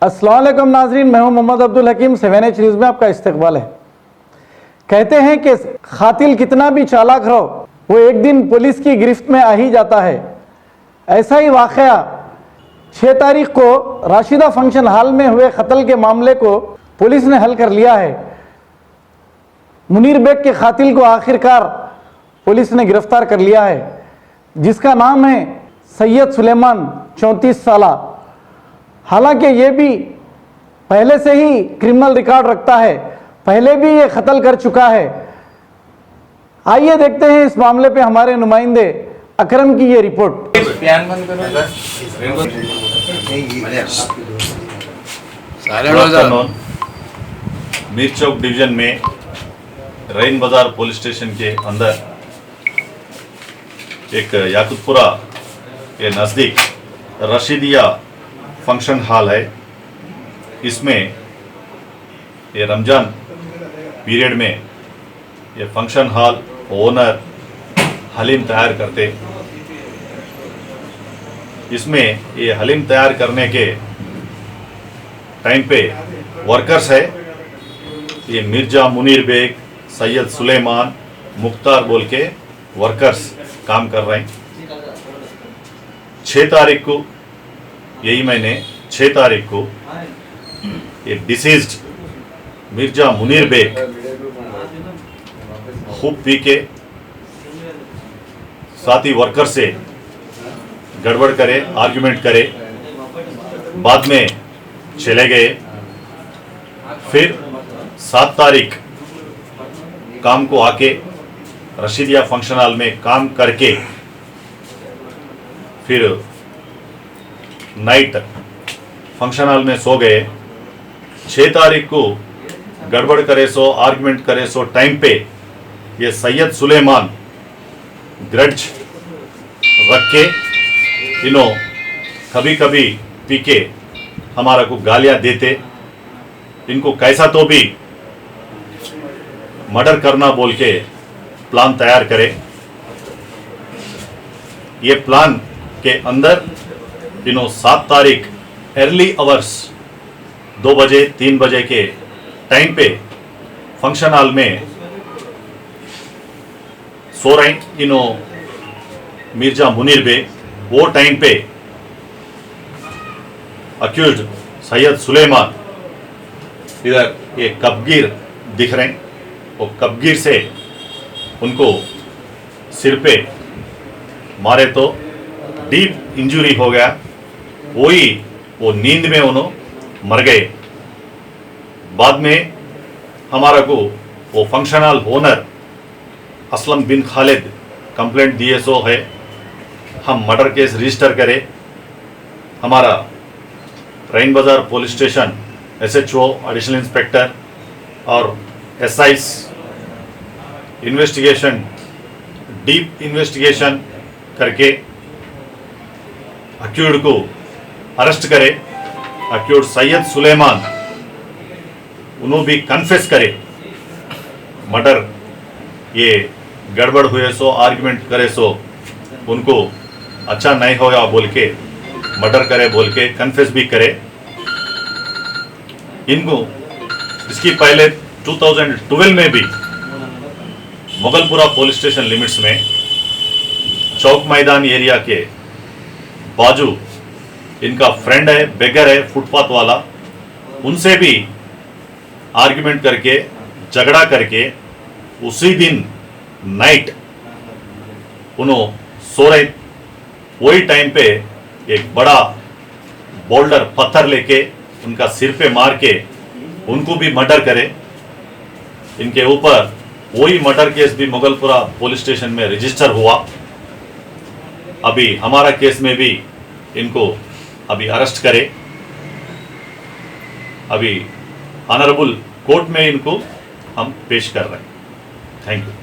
अस्सलाम वालेकुम नाजरीन, मैं हूं मोहम्मद अब्दुल हकीम। 7H न्यूज़ में आपका इस्तकबाल है। कहते हैं कि खातिल कितना भी चालाक रहो, वो एक दिन पुलिस की गिरफ्त में आ ही जाता है। ऐसा ही वाक़या 6 तारीख को राशिदा फंक्शन हॉल में हुए कत्ल के मामले को पुलिस ने हल कर लिया है। मुनीर बेग के खातिल को आखिरकार पुलिस ने गिरफ्तार कर लिया है, जिसका नाम है सैयद सुलेमान, 34 साला। हालांकि ये भी पहले से ही क्रिमिनल रिकॉर्ड रखता है, पहले भी ये कत्ल कर चुका है। आइए देखते हैं इस मामले पे हमारे नुमाइंदे अकरम की ये रिपोर्ट। मीर चौक डिवीजन में रईन बाजार पुलिस स्टेशन के अंदर एक याकुतपुरा के नज़दीक रशीदिया फंक्शन हॉल है। इसमें ये रमज़ान पीरियड में ये फंक्शन हॉल ओनर हलीम तैयार करते। इसमें ये हलीम तैयार करने के टाइम पे वर्कर्स है, ये मिर्जा मुनीर बेग, सैयद सुलेमान, मुख्तार बोल के वर्कर्स काम कर रहे हैं। 6 तारीख को, यही महीने 6 तारीख को ये डिसीज्ड मिर्जा मुनीर बेग खूब पी के साथी वर्कर से गड़बड़ करे, आर्ग्यूमेंट करे, बाद में चले गए। फिर 7 तारीख काम को आके रशीदिया फंक्शन हॉल में काम करके फिर नाइट फंक्शन हॉल में सो गए। 6 तारीख को गड़बड़ करे सो, आर्ग्यूमेंट करे सो टाइम पे ये सैयद सुलेमान ग्रज रख के इन्हों कभी कभी पी के हमारा को गालियां देते। इनको कैसा तो भी मर्डर करना बोल के प्लान तैयार करे। ये प्लान के अंदर इन्हों 7 तारीख अर्ली आवर्स 2 बजे 3 बजे के टाइम पे फंक्शन हॉल में सो रहे इन्हों मिर्जा मुनीर बेग। वो टाइम पे अक्यूज्ड सैयद सुलेमान इधर ये कबगीर दिख रहे हैं, वो कबगीर से उनको सिर पे मारे तो डीप इंजरी हो गया। वो नींद में उन्होंने मर गए। बाद में हमारा को वो फंक्शन हॉल ओनर असलम बिन खालिद कंप्लेंट दिए सो है, हम मर्डर केस रजिस्टर करे। हमारा रईन बाजार police station SHO additional inspector और SIs इन्वेस्टिगेशन, डीप इन्वेस्टिगेशन करके अक्यूज्ड को अरेस्ट करे। अक्यूज्ड सैयद सुलेमान उन्होंने भी कन्फेस करे मर्डर ये गड़बड़ हुए सो, आर्ग्यूमेंट करे सो उनको अच्छा नहीं होगा बोल के मर्डर करे बोल के कन्फेस भी करे। इनको इसकी पहले 2012 में भी मुगलपुरा पुलिस स्टेशन लिमिट्स में चौक मैदान एरिया के बाजू इनका फ्रेंड है, बेगर है, फुटपाथ वाला, उनसे भी आर्ग्यूमेंट करके, झगड़ा करके उसी दिन नाइट उन्होंने सो रहे। वही टाइम पे एक बड़ा बोल्डर पत्थर लेके उनका सिर पे मार के उनको भी मर्डर करे। इनके ऊपर वही मर्डर केस भी मुगलपुरा पुलिस स्टेशन में रजिस्टर हुआ। अभी हमारा केस में भी इनको अभी अरेस्ट करे। अभी ऑनरेबल कोर्ट में इनको हम पेश कर रहे हैं। Thank you.